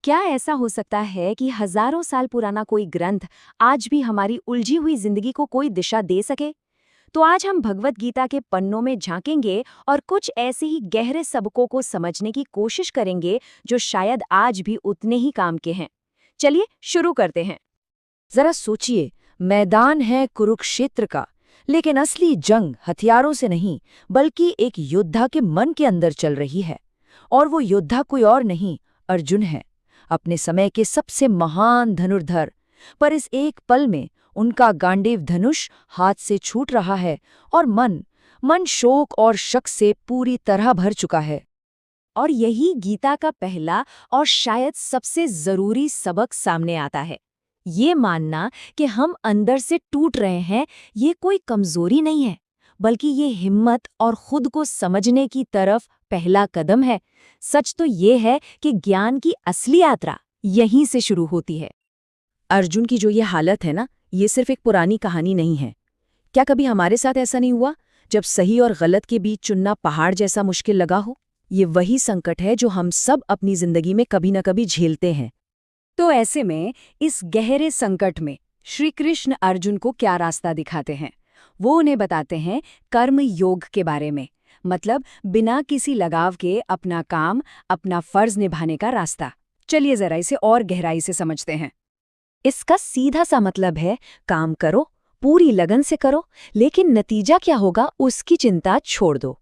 क्या ऐसा हो सकता है कि हजारों साल पुराना कोई ग्रंथ आज भी हमारी उलझी हुई जिंदगी को कोई दिशा दे सके? तो आज हम भगवत गीता के पन्नों में झांकेंगे और कुछ ऐसे ही गहरे सबकों को समझने की कोशिश करेंगे जो शायद आज भी उतने ही काम के हैं। चलिए शुरू करते हैं। जरा सोचिए, मैदान है कुरुक्षेत्र का, लेकिन असली जंग हथियारों से नहीं बल्कि एक योद्धा के मन के अंदर चल रही है। और वो योद्धा कोई और नहीं, अर्जुन है, अपने समय के सबसे महान धनुर्धर। पर इस एक पल में उनका गांडीव धनुष हाथ से छूट रहा है और मन शोक और शक से पूरी तरह भर चुका है। और यही गीता का पहला और शायद सबसे जरूरी सबक सामने आता है। ये मानना कि हम अंदर से टूट रहे हैं, ये कोई कमजोरी नहीं है, बल्कि ये हिम्मत और खुद को समझने की तरफ पहला कदम है। सच तो ये है कि ज्ञान की असली यात्रा यहीं से शुरू होती है। अर्जुन की जो ये हालत है ना, ये सिर्फ एक पुरानी कहानी नहीं है। क्या कभी हमारे साथ ऐसा नहीं हुआ, जब सही और गलत के बीच चुनना पहाड़ जैसा मुश्किल लगा हो? ये वही संकट है जो हम सब अपनी जिंदगी में कभी न कभी झेलते हैं। तो ऐसे में इस गहरे संकट में श्री कृष्ण अर्जुन को क्या रास्ता दिखाते हैं? वो उन्हें बताते हैं कर्म योग के बारे में, मतलब बिना किसी लगाव के अपना काम, अपना फर्ज निभाने का रास्ता। चलिए जरा इसे और गहराई से समझते हैं। इसका सीधा सा मतलब है, काम करो, पूरी लगन से करो, लेकिन नतीजा क्या होगा उसकी चिंता छोड़ दो।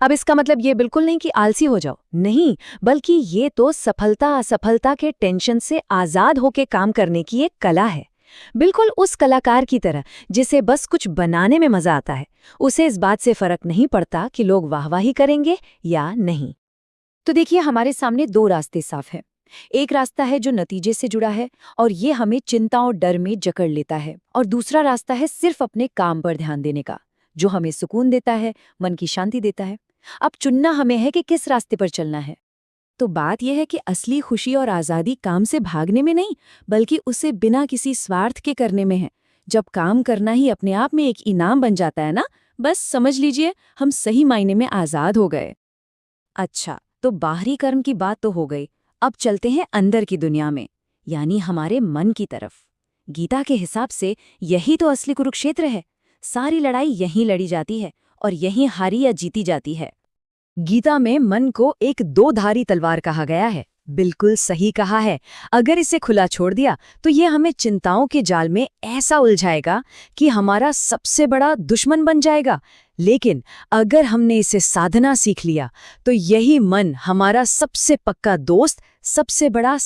अब इसका मतलब ये बिल्कुल नहीं कि आलसी हो जाओ, नहीं, बल्कि ये तो सफलता असफलता के टेंशन से आजाद होके काम करने की एक कला है। बिल्कुल उस कलाकार की तरह जिसे बस कुछ बनाने में मजा आता है। उसे इस बात से फर्क नहीं पड़ता कि लोग वाहवाही करेंगे या नहीं। तो देखिए, हमारे सामने दो रास्ते साफ हैं। एक रास्ता है जो नतीजे से जुड़ा है और ये हमें चिंता और डर में जकड़ लेता है, और दूसरा रास्ता है सिर्फ अपने काम पर ध्यान देने का, जो हमें सुकून देता है, मन की शांति देता है। अब चुनना हमें है कि किस रास्ते पर चलना है। तो बात यह है कि असली खुशी और आज़ादी काम से भागने में नहीं, बल्कि उसे बिना किसी स्वार्थ के करने में है। जब काम करना ही अपने आप में एक इनाम बन जाता है ना, बस समझ लीजिए हम सही मायने में आज़ाद हो गए। अच्छा, तो बाहरी कर्म की बात तो हो गई। अब चलते हैं अंदर की दुनिया में, यानी हमारे मन की तरफ। गीता के हिसाब से यही तो असली कुरुक्षेत्र है। सारी लड़ाई यहीं लड़ी जाती है और यहीं हारी या जीती जाती है। गीता में मन को एक दो-धारी तलवार कहा गया है। बिल्कुल सही कहा है। अगर इसे खुला छोड़ दिया तो ये हमें चिंताओं के जाल में ऐसा उलझाएगा कि हमारा सबसे बड़ा दुश्मन बन जाएगा। लेकिन अगर हमने इसे साधना सीख लिया तो यही मन हमारा सबसे पक्का दोस्त, सबसे बड़ा